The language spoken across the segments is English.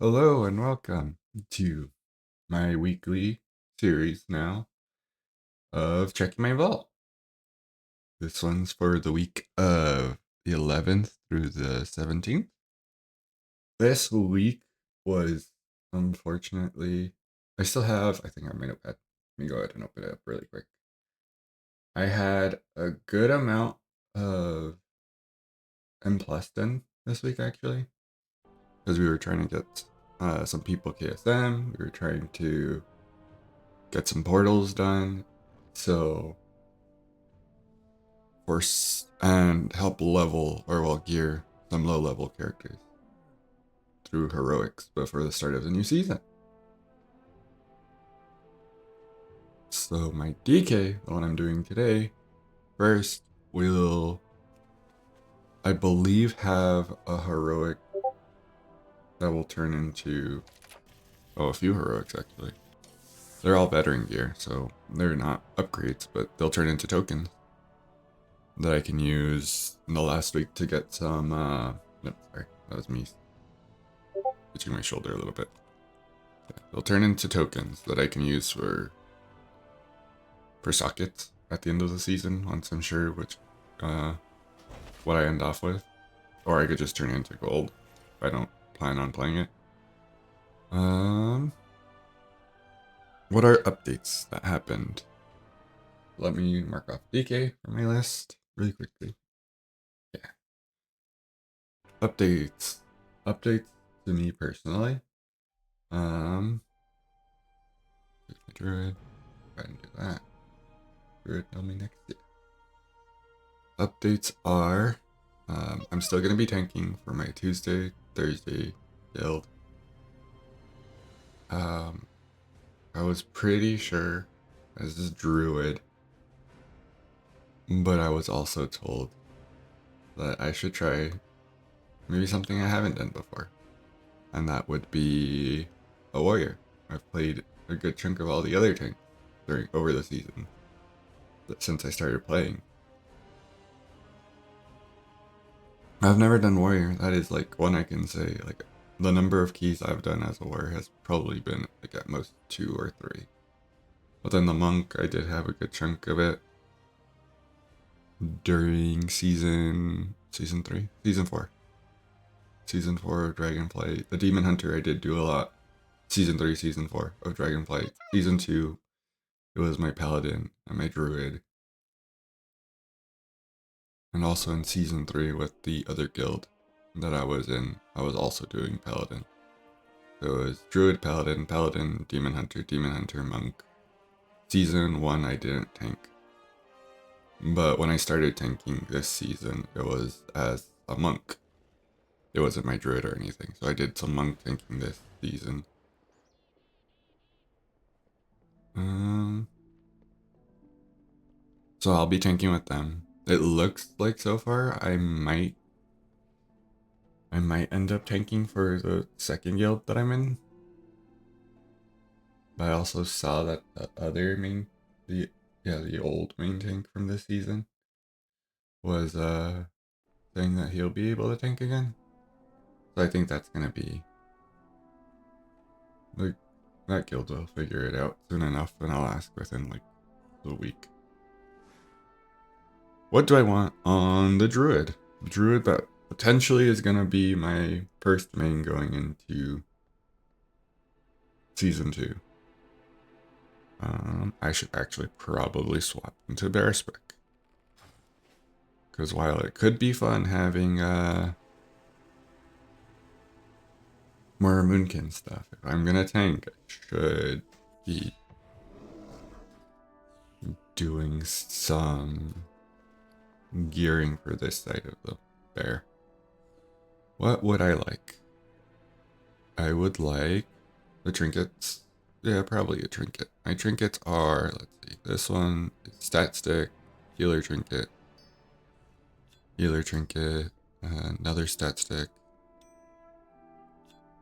Hello and welcome to my weekly series now of checking my vault. This one's for the week of the 11th through the 17th. This week was unfortunately, I still have, I think I might have had, let me go ahead and open it up really quick. I had a good amount of M plus done this week actually, because we were trying to get some people KSM, we were trying to get some portals done, so and help level or well gear some low level characters through heroics before the start of the new season. So my DK, the one I'm doing today, first will, I believe, have a heroic that will turn into, a few heroics actually. They're all veteran gear, so they're not upgrades, but they'll turn into tokens that I can use in the last week to get some, nope, sorry, that was me pitching my shoulder a little bit. Yeah, they'll turn into tokens that I can use for sockets at the end of the season once I'm sure which, what I end off with. Or I could just turn it into gold if I don't plan on playing it. What are updates that happened? Let me mark off DK from my list really quickly. Yeah. Updates. Updates to me personally. Here's my Druid. Go ahead and do that. Druid, tell me next year. Updates are, I'm still going to be tanking for my Tuesday, Thursday guild. I was pretty sure as a Druid, but I was also told that I should try maybe something I haven't done before, and that would be a warrior. I've played a good chunk of all the other tanks over the season since I started playing. I've never done warrior. That is like one I can say, like the number of keys I've done as a warrior has probably been like at most 2 or 3. But then the monk, I did have a good chunk of it during season 4. Season 4 of Dragonflight. The Demon Hunter I did do a lot. Season 3, Season 4 of Dragonflight. Season 2, it was my Paladin and my Druid. And also in Season 3 with the other guild that I was in, I was also doing Paladin. So it was Druid, Paladin, Paladin, Demon Hunter, Monk. Season 1 I didn't tank. But when I started tanking this season, it was as a monk. It wasn't my druid or anything, so I did some monk tanking this season. So I'll be tanking with them. It looks like so far I might end up tanking for the second guild that I'm in. But I also saw that the other the old main tank from this season was saying that he'll be able to tank again. So I think that's gonna be like, that guild will figure it out soon enough, and I'll ask within like the week. What do I want on the Druid? The Druid that potentially is gonna be my first main going into season 2. I should actually probably swap into Bear Spec, because while it could be fun having more Moonkin stuff, if I'm gonna tank, I should be doing some gearing for this side of the bear. What would I like? I would like the trinkets. Yeah, probably a trinket. My trinkets are, let's see, this one is stat stick, healer trinket, another stat stick,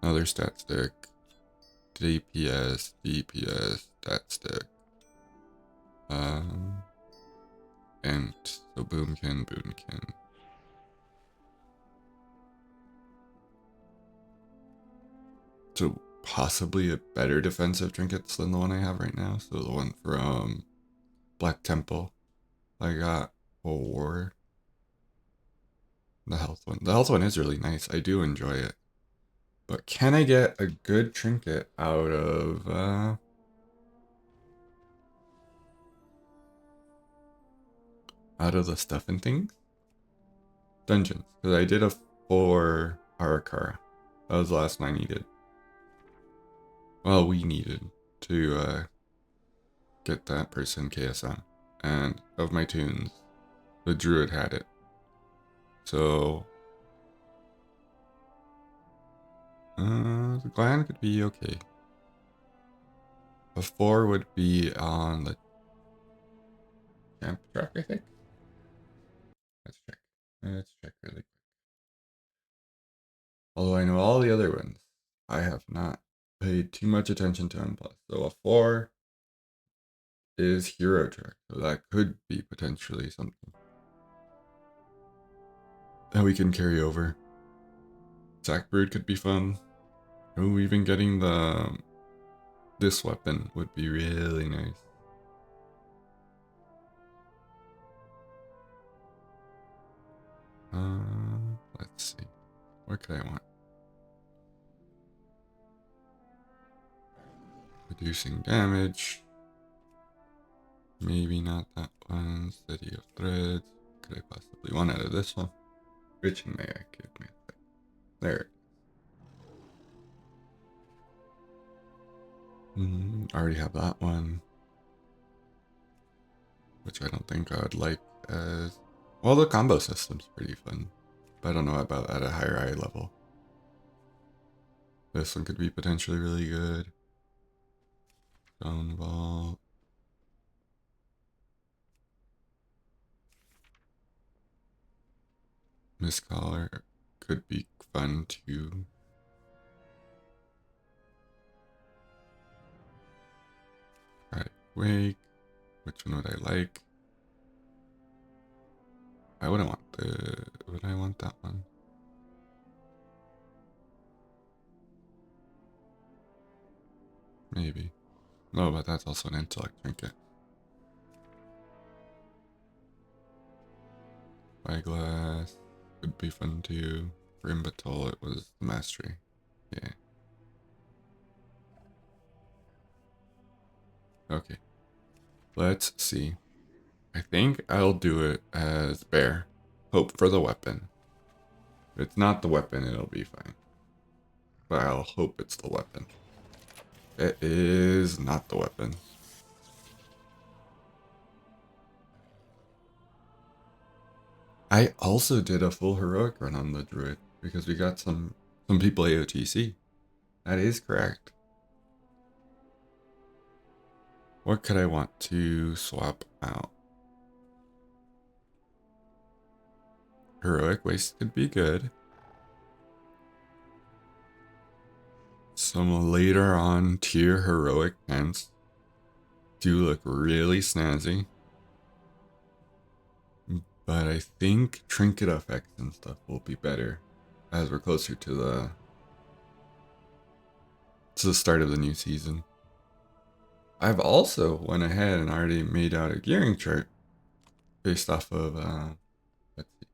DPS, stat stick, and so boomkin. to possibly a better defensive trinkets than the one I have right now. So the one from Black Temple, I got for the health one. The health one is really nice. I do enjoy it. But can I get a good trinket out of the stuff and things? Dungeons. Because I did a 4 Arakara. That was the last one I needed. Well, we needed to get that person KSM. And of my tunes, the Druid had it. So the Gland could be okay. A 4 would be on the champ track, I think. Let's check. Let's check really quick. Although I know all the other ones, I have not paid too much attention to M+. So a 4 is hero track, so that could be potentially something that we can carry over. Zac Brood could be fun. Oh, even getting this weapon would be really nice. Let's see. What could I want? Reducing damage. Maybe not that one. City of Threads. Could I possibly want out of this one? Which may I give me? There. I already have that one. Which I don't think I would like as... Well, the combo system's pretty fun. But I don't know about at a higher eye level. This one could be potentially really good. Stone Vault. Miss Collar could be fun too. Right, Wake. Which one would I like? I wouldn't want would I want that one? Maybe. No, but that's also an intellect trinket. Spyglass could be fun too. Rimbatol, it was the mastery. Yeah. Okay. Let's see. I think I'll do it as bear. Hope for the weapon. If it's not the weapon, it'll be fine. But I'll hope it's the weapon. It is not the weapon. I also did a full heroic run on the Druid because we got some people AOTC. That is correct. What could I want to swap out? Heroic Waste could be good. Some later on tier heroic pants do look really snazzy. But I think trinket effects and stuff will be better as we're closer to the start of the new season. I've also went ahead and already made out a gearing chart based off of let's see.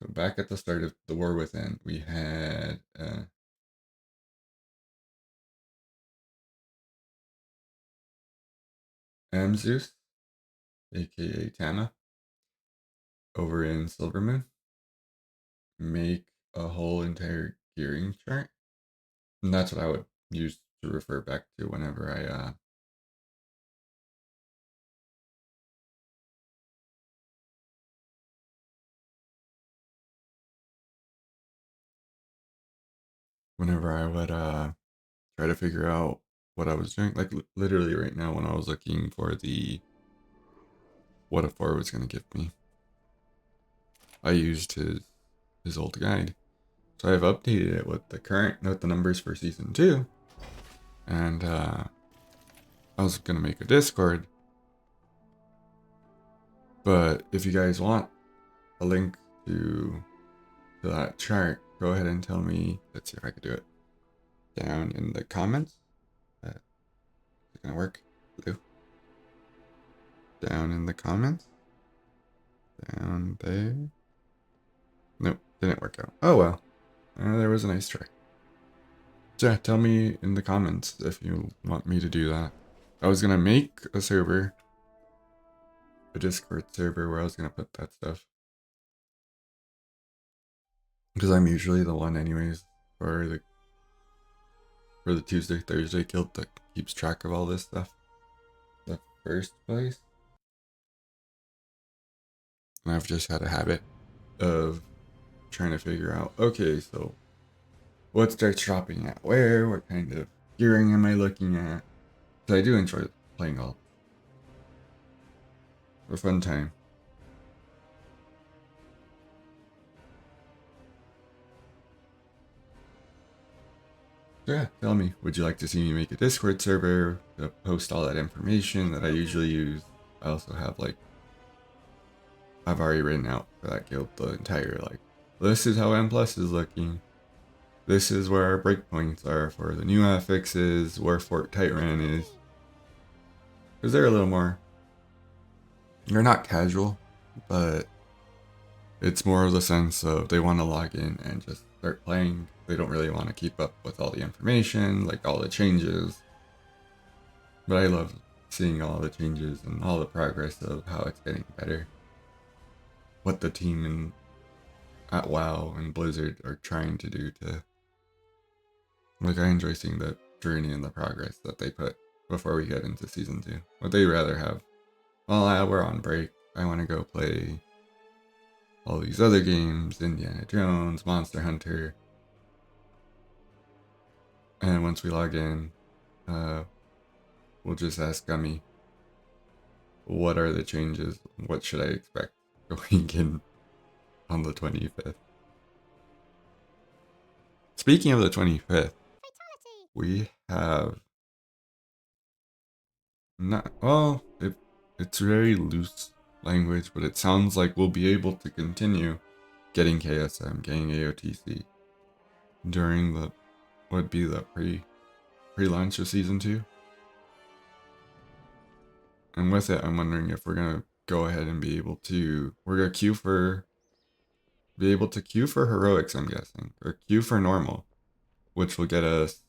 So back at the start of the War Within, we had Amzeus, aka Tana, over in Silvermoon, make a whole entire gearing chart. And that's what I would use to refer back to whenever I would try to figure out what I was doing. Like literally right now when I was looking for the what a 4 was going to give me, I used his old guide. So I've updated it with the numbers for season 2. And I was going to make a Discord. But if you guys want a link to that chart, go ahead and tell me. Let's see if I could do it down in the comments. Is it gonna work? Blue. Down in the comments. Down there. Nope, didn't work out. Oh well. There was a nice try. So yeah, tell me in the comments if you want me to do that. I was gonna make a server, a Discord server where I was gonna put that stuff. Because I'm usually the one anyways for the Tuesday, Thursday guild that keeps track of all this stuff. The first place. And I've just had a habit of trying to figure out, okay, so what starts shopping at where? What kind of gearing am I looking at? Because I do enjoy playing all. A fun time. So yeah, tell me, would you like to see me make a Discord server to post all that information that I usually use? I also have I've already written out for that guild the entire this is how M Plus is looking. This is where our breakpoints are for the new affixes, where Fort Titan is. Because they're a little more, they're not casual, but it's more of the sense of they want to log in and just start playing. They don't really want to keep up with all the information, like all the changes. But I love seeing all the changes and all the progress of how it's getting better. What the team at WoW and Blizzard are trying to do to... I enjoy seeing the journey and the progress that they put before we get into Season 2. Would they rather have, well, we're on break, I want to go play all these other games, Indiana Jones, Monster Hunter. And once we log in, we'll just ask Gummy, what are the changes? What should I expect going in on the 25th? Speaking of the 25th, we have not, well, it's very loose language, but it sounds like we'll be able to continue getting KSM, getting AOTC during the, would be the pre-launch of Season 2. And with it, I'm wondering if we're going to go ahead and be able to, we're going to be able to queue for heroics, I'm guessing, or queue for normal, which will get us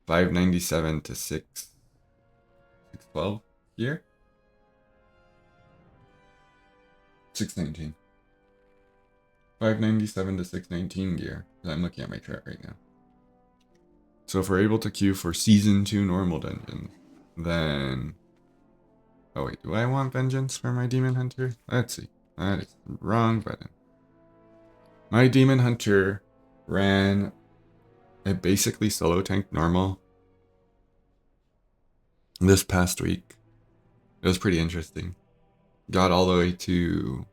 597 to 612 here. 619. 597 to 619 gear. I'm looking at my chart right now. So if we're able to queue for Season 2 normal dungeons, then... Oh wait, do I want Vengeance for my Demon Hunter? Let's see. That is the wrong button. My Demon Hunter ran a basically solo tank normal this past week. It was pretty interesting. Got all the way to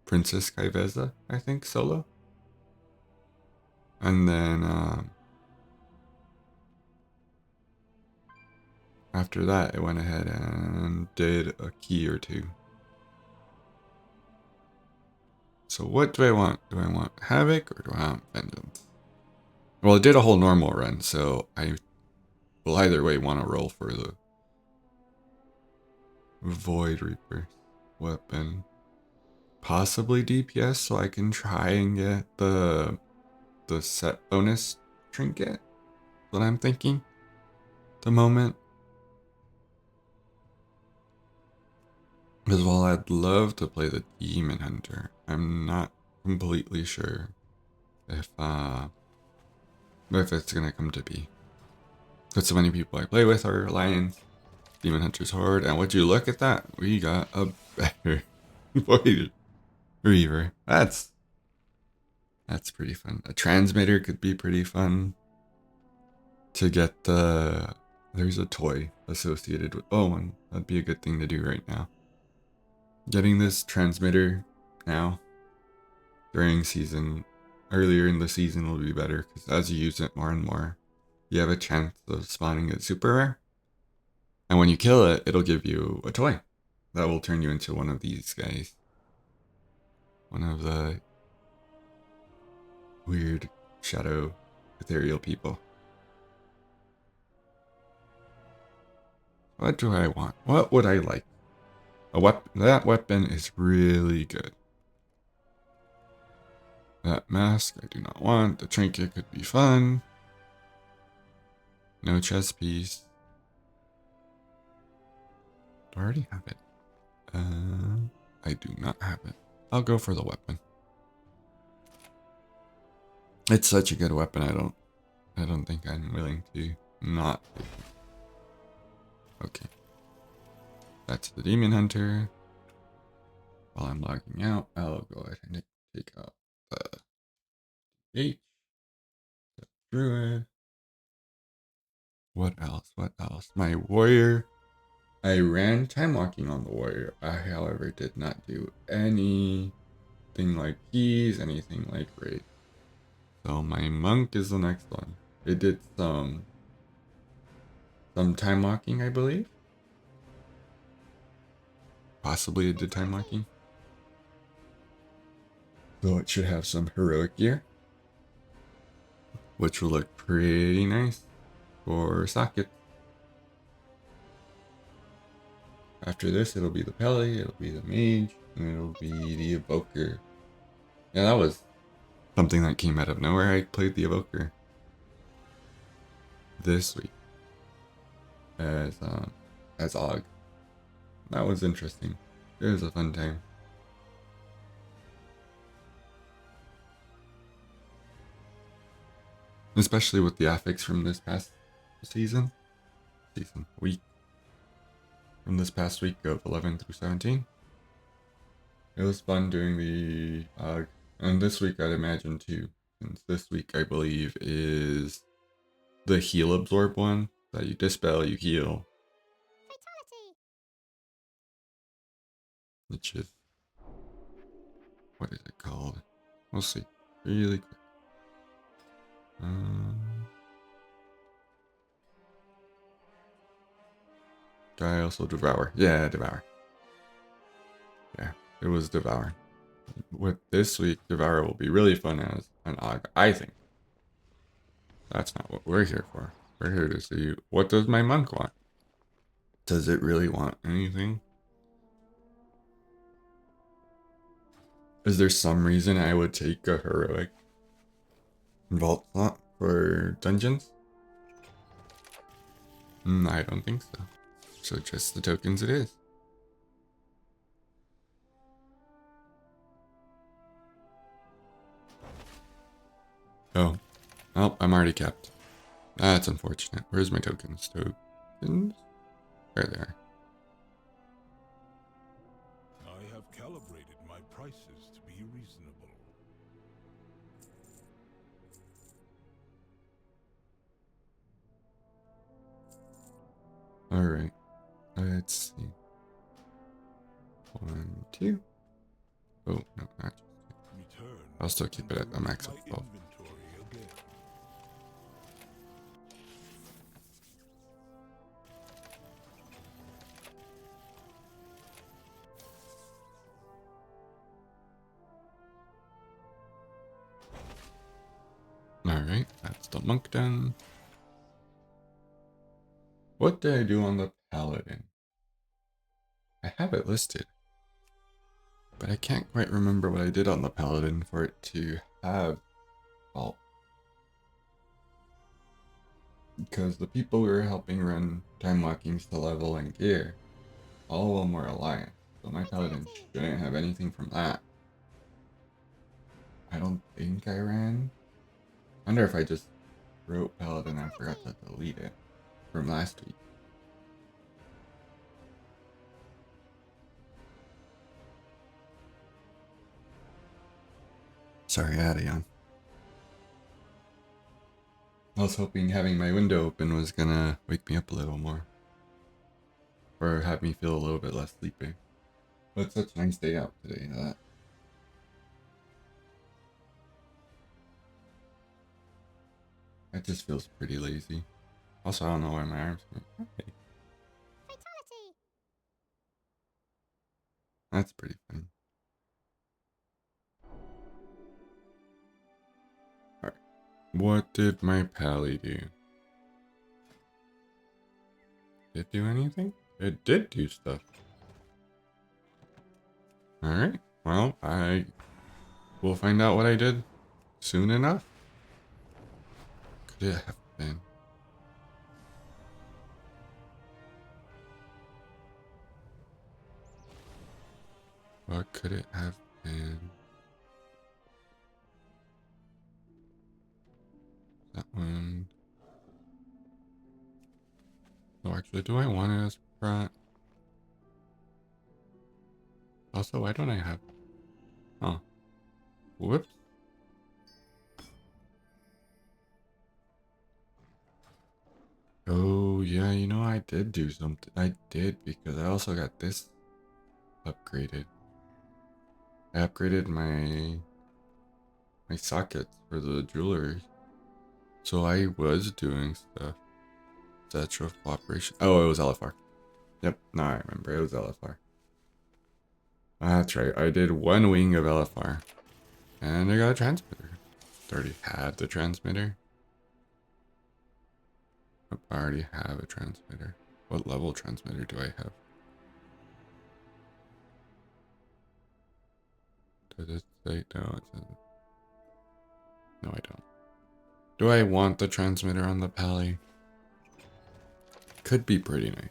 Princess Kaiveza, I think, solo. And then after that, it went ahead and did a key or two. So what do I want? Do I want Havoc or do I want Vengeance? Well, it did a whole normal run, so I will either way want to roll for the Void Reaper weapon. Possibly DPS, so I can try and get the set bonus trinket that I'm thinking at the moment. Because while I'd love to play the Demon Hunter, I'm not completely sure if it's gonna come to be. Because so many people I play with are Alliance, Demon Hunter's Horde, and would you look at that? We got a better Void Reaver. That's pretty fun. A transmitter could be pretty fun to get the... There's a toy associated with... Oh, and that'd be a good thing to do right now. Getting this transmitter now during season, earlier in the season will be better because as you use it more and more, you have a chance of spawning it super rare. And when you kill it, it'll give you a toy that will turn you into one of these guys. One of the weird shadow ethereal people. What do I want? What would I like? A weapon. That weapon is really good. That mask I do not want. The trinket could be fun. No chess piece. Do I already have it? I do not have it. I'll go for the weapon. It's such a good weapon. I don't think I'm willing to not take it. Okay. That's the demon hunter. While I'm logging out, I'll go ahead and take out the H, the druid. What else? What else? My warrior. I ran time walking on the warrior. I, however, did not do anything like keys, anything like raid. So my monk is the next one. It did some time walking, I believe. Possibly it did time walking. So it should have some heroic gear, which will look pretty nice for socket. After this, it'll be the Pele, it'll be the Mage, and it'll be the Evoker. Yeah, that was something that came out of nowhere. I played the Evoker this week as Og. That was interesting. It was a fun time. Especially with the affix from this past week. From this past week of 11 through 17. It was fun doing the Og. And this week I'd imagine too. Since this week I believe is the heal absorb one. That you dispel, you heal. Fatality. Which is, what is it called? We'll see. Really quick. I also devour. Yeah, devour. Yeah, it was devour. With this week, devour will be really fun as an Og, I think. That's not what we're here for. We're here to see what does my monk want. Does it really want anything? Is there some reason I would take a heroic vault slot for dungeons? I don't think so. So just the tokens it is. Oh, I'm already capped. That's unfortunate. Where's my tokens? Tokens? There they are. I have calibrated my prices to be reasonable. Alright. Let's see. 1, 2. Oh, no, not just 2. I'll still keep it at the max of 12. Alright, that's the monk done. What did I do on the paladin? I have it listed, but I can't quite remember what I did on the paladin for it to have vault. Because the people we were helping run time walkings to level and gear, all of them were alliance. So my paladin shouldn't have anything from that. I don't think I ran. I wonder if I just wrote paladin and I forgot to delete it from last week. Sorry, I had a yawn. I was hoping having my window open was gonna wake me up a little more. Or have me feel a little bit less sleepy. But it's such a nice day out today that it just feels pretty lazy. Also, I don't know why my arms are. Okay. Fatality. That's pretty funny. What did my pally do? Did it do anything? It did do stuff. Alright, well, I will find out what I did soon enough. Could it have been? What could it have been? That one. Oh, actually, do I want it as Pratt? Also, why don't I have... Oh. Whoops. Oh, yeah, you know, I did do something. I did, because I also got this upgraded. I upgraded my sockets for the jewelry. So I was doing stuff. Statue of Cooperation. Oh, it was LFR. Yep, now I remember. It was LFR. That's right. I did one wing of LFR. And I got a transmitter. I already had the transmitter. I already have a transmitter. What level transmitter do I have? Does it say? No, it doesn't. No, I don't. Do I want the transmitter on the pally? Could be pretty nice.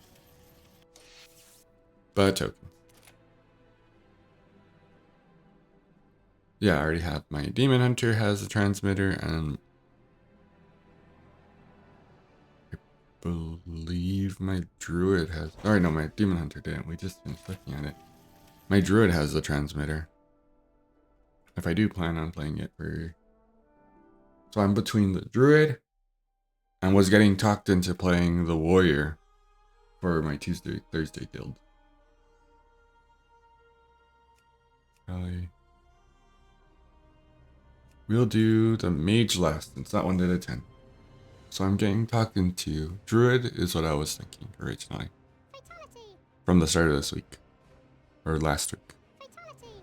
But token. Yeah, I already have my Demon Hunter has a transmitter, and I believe my Druid has... Alright, no, my Demon Hunter didn't. We just finished looking at it. My Druid has the transmitter. If I do plan on playing it for... So I'm between the Druid and was getting talked into playing the Warrior for my Thursday guild. We'll do the Mage last, since that one did a 10. So I'm getting talked into Druid is what I was thinking originally. Fatality. From the start of this week. Or last week. Fatality.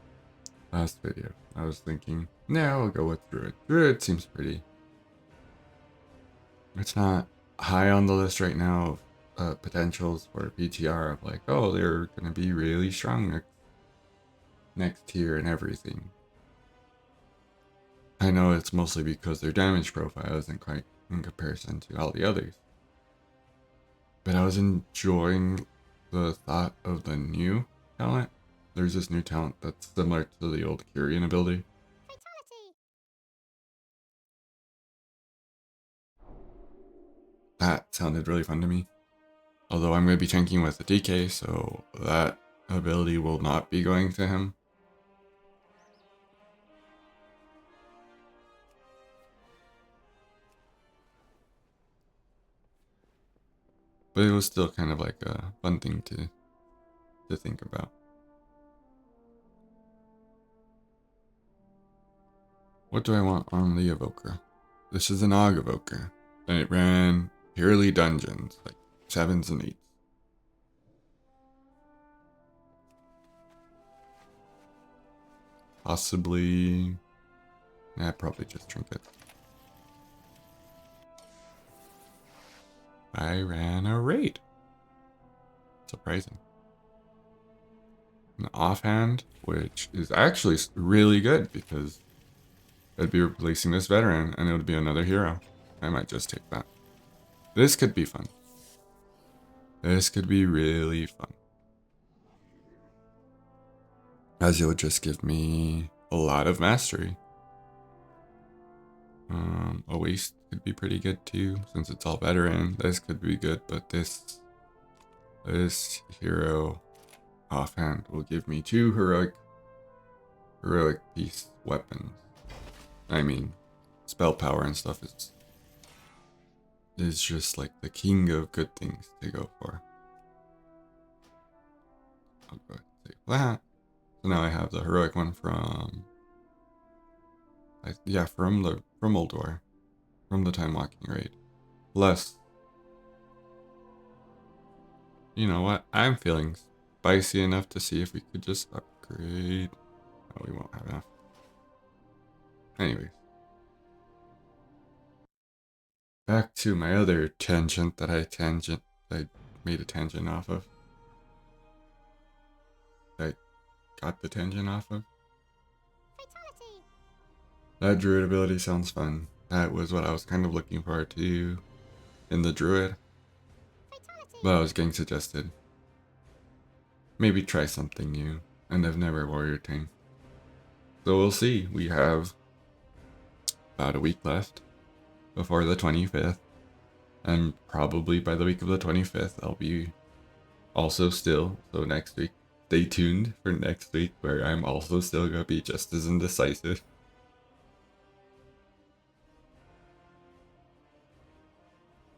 Last video. I was thinking, yeah, I'll go with Druid. Druid seems pretty. It's not high on the list right now of potentials for PTR of like, oh, they're going to be really strong next tier and everything. I know it's mostly because their damage profile isn't quite in comparison to all the others. But I was enjoying the thought of the new talent. There's this new talent that's similar to the old Kyrian ability. Fatality. That sounded really fun to me. Although I'm going to be tanking with a DK, so that ability will not be going to him. But it was still kind of like a fun thing to think about. What do I want on the Evoker? This is an Og Evoker. And it ran purely dungeons, like 7s and 8s. Possibly... Nah, probably just trinkets. I ran a raid. Surprising. An offhand, which is actually really good because I'd be replacing this veteran and it would be another hero. I might just take that. This could be fun. This could be really fun. As it would just give me a lot of mastery. A waste could be pretty good too, since it's all veteran. This could be good, but this hero offhand will give me 2 heroic piece weapons. I mean, spell power and stuff is just like the king of good things to go for. I'll go ahead and save that. So now I have the heroic one from from Old War, from the Time Walking raid. Plus, you know what? I'm feeling spicy enough to see if we could just upgrade. Oh, we won't have enough. Anyways. back to my other tangent that I made a tangent off of. I got the tangent off of. Fatality. That Druid ability sounds fun. That was what I was kind of looking forward to in the Druid. Fatality. But I was getting suggested. Maybe try something new. And I've never warrior tank. So we'll see. We have about a week left before the 25th. And probably by the week of the 25th, I'll be also still. So next week, stay tuned for next week where I'm also still going to be just as indecisive.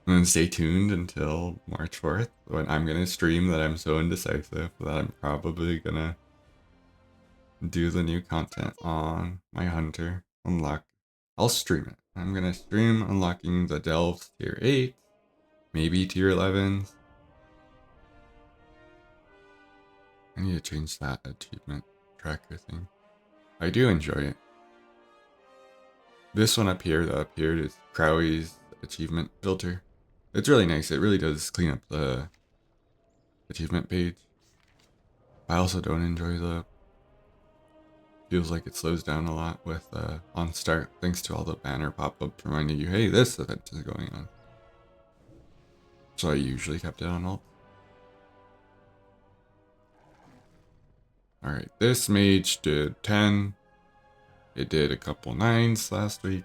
And then stay tuned until March 4th when I'm going to stream that I'm so indecisive that I'm probably going to do the new content on my hunter unlock. I'll stream it. I'm going to stream unlocking the delves tier 8, maybe tier 11s. I need to change that achievement tracker thing. I do enjoy it. This one up here that appeared is Crowley's achievement filter. It's really nice. It really does clean up the achievement page. I also don't enjoy the... Feels like it slows down a lot with on start, thanks to all the banner pop-ups reminding you, hey, this event is going on. So I usually kept it on alt. Alright, this mage did 10. It did a couple 9s last week.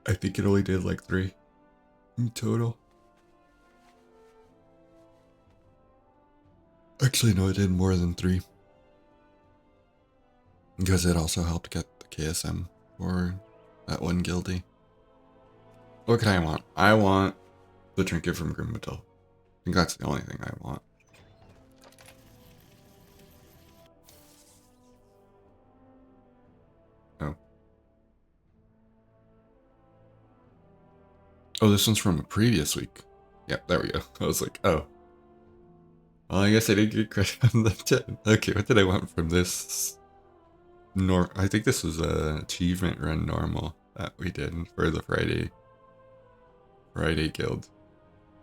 I think it only did like 3 in total. Actually, no, it did more than 3. Because it also helped get the KSM for that one guildie. What can I want? I want the trinket from Grimmetal. I think that's the only thing I want. Oh. Oh, this one's from a previous week. Yep, there we go. I was like, oh. Well, I guess I didn't get credit on the 10. Okay, what did I want from this? I think this was an achievement run normal that we did for the Friday guild.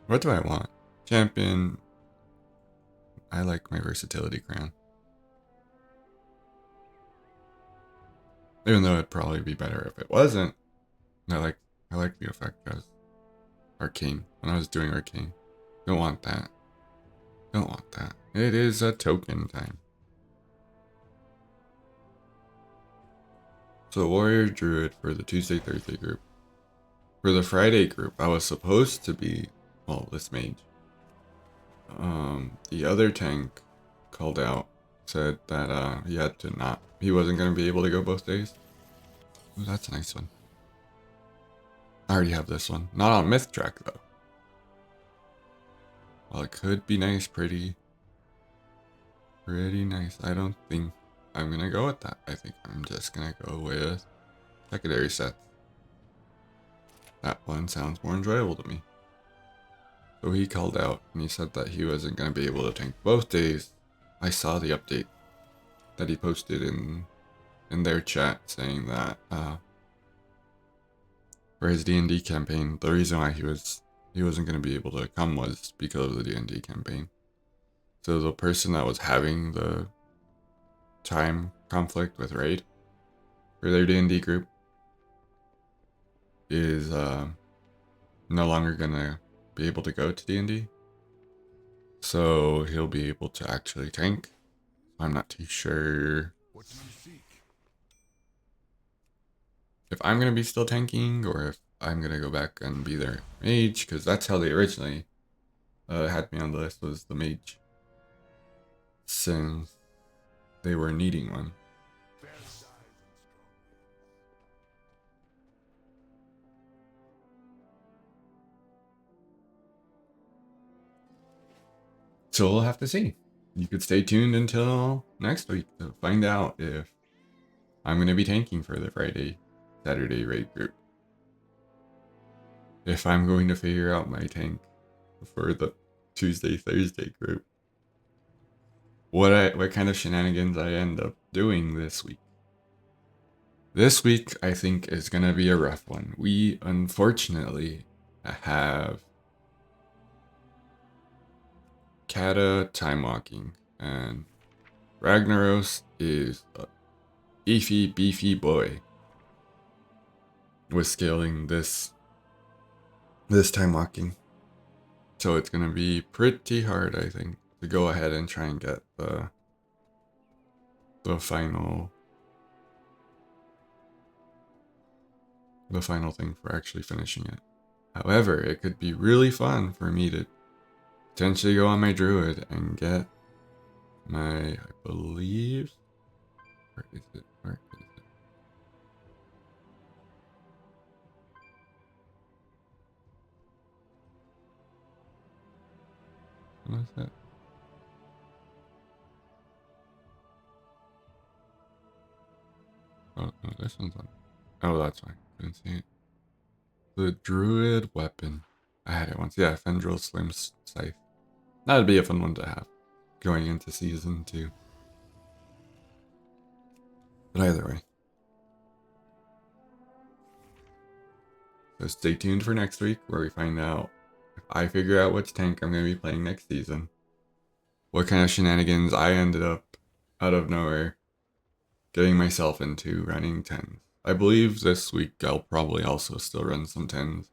What do I want? Champion. I like my versatility crown. Even though it'd probably be better if it wasn't. I like the effect as arcane. When I was doing arcane. Don't want that. Don't want that. It is a token time. So Warrior Druid for the Tuesday, Thursday group. For the Friday group, I was supposed to be, well, this mage. The other tank called out, said that he wasn't going to be able to go both days. Ooh, that's a nice one. I already have this one. Not on myth track though. Well, it could be nice, pretty nice. I don't think I'm going to go with that. I think I'm just going to go with secondary sets. That one sounds more enjoyable to me. So he called out and he said that he wasn't going to be able to tank both days. I saw the update that he posted in their chat saying that for his D&D campaign, the reason why he wasn't going to be able to come was because of the D&D campaign. So the person that was having the time conflict with Raid for their D&D group is no longer going to be able to go to D&D. So he'll be able to actually tank. I'm not too sure What do you seek? if I'm going to be still tanking or if I'm going to go back and be their mage, because that's how they originally had me on the list, was the mage, since they were needing one. Fair size and So we'll have to see. You could stay tuned until next week to find out if I'm going to be tanking for the Friday, Saturday raid group. If I'm going to figure out my tank for the Tuesday, Thursday group. What kind of shenanigans I end up doing this week. This week, I think, is going to be a rough one. We unfortunately have Kata time walking, and Ragnaros is a beefy boy with scaling this time walking. So it's going to be pretty hard, I think, to go ahead and try and get the final thing for actually finishing it. However, it could be really fun for me to potentially go on my Druid and get my, I believe, where is it? What is that? Oh, no, this one's on. Oh, that's fine. Couldn't see it. The Druid weapon. I had it once. Yeah, Fendril Slim Scythe. That'd be a fun one to have going into season 2. But either way. So stay tuned for next week where we find out if I figure out which tank I'm going to be playing next season. What kind of shenanigans I ended up out of nowhere getting myself into running 10s. I believe this week I'll probably also still run some 10s.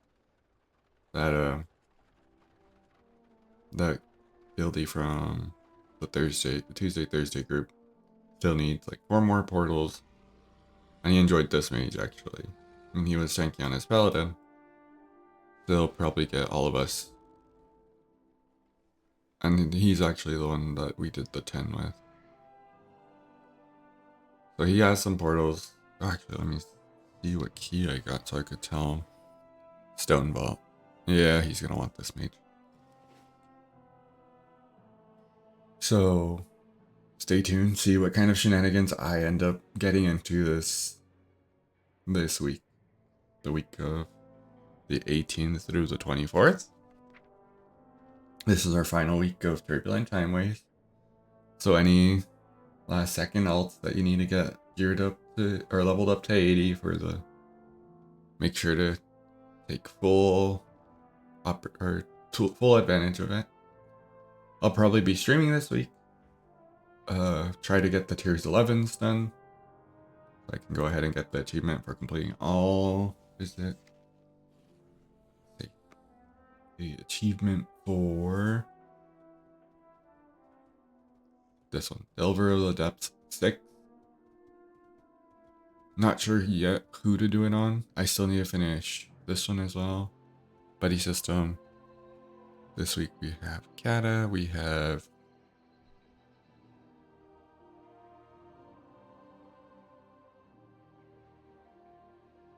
That guildie from the Tuesday, Thursday group still needs like 4 more portals. And he enjoyed this mage actually. And he was tanky on his paladin. They'll probably get all of us. And he's actually the one that we did the 10 with. So he has some portals. Oh, actually, let me see what key I got so I could tell him. Stone Vault. Yeah, he's gonna want this mage. So stay tuned, see what kind of shenanigans I end up getting into this week. The week of the 18th through the 24th. This is our final week of Turbulent Time Waste. So any last second alts that you need to get geared up to or leveled up to 80 for the, make sure to take full advantage of it. I'll probably be streaming this week. Try to get the tiers 11s done. So I can go ahead and get the achievement for completing all. Is it the achievement for this one? Delver of the Depths 6. Not sure yet who to do it on. I still need to finish this one as well. Buddy system. This week we have Kata. We have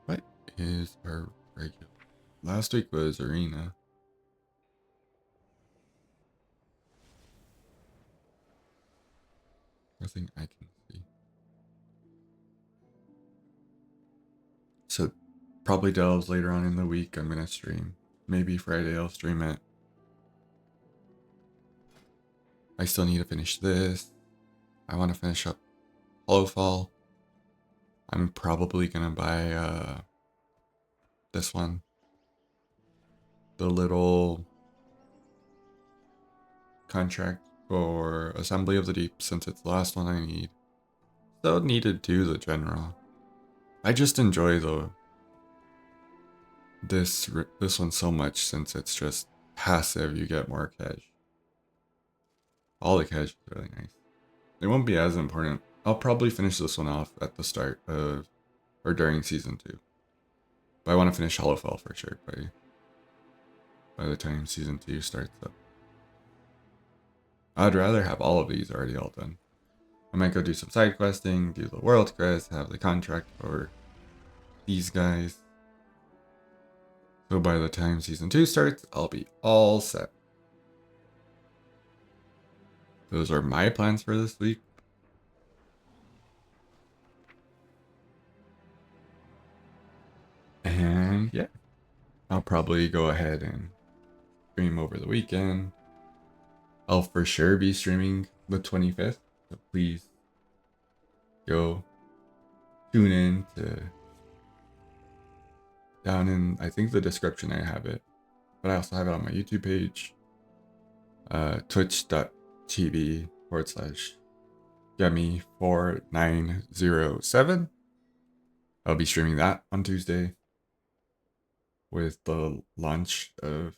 what is our regular? Last week was Arena. Nothing I can see. So probably Delves later on in the week I'm gonna stream. Maybe Friday I'll stream it. I still need to finish this. I want to finish up Hollowfall. I'm probably gonna buy this one. The little contract for Assembly of the Deep, since it's the last one I need. Still needed to the general. I just enjoy this one so much since it's just passive. You get more cash. All the cash is really nice. It won't be as important. I'll probably finish this one off at the start of or during season 2. But I want to finish Hollowfell for sure by the time season 2 starts up. I'd rather have all of these already all done. I might go do some side questing, do the world quest, have the contract for these guys. So by the time season 2 starts, I'll be all set. Those are my plans for this week. And yeah, I'll probably go ahead and stream over the weekend. I'll for sure be streaming the 25th, so please go tune in to down in, I think, the description I have it, but I also have it on my YouTube page, twitch.tv/Gummy4907. I'll be streaming that on Tuesday with the launch of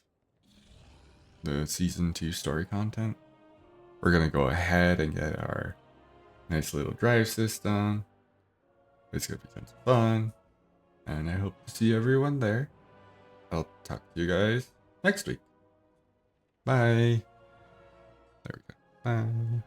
the season 2 story content. We're gonna go ahead and get our nice little drive system. It's gonna be tons of fun, and I hope to see everyone there. I'll talk to you guys next week. Bye. There we go. Bye.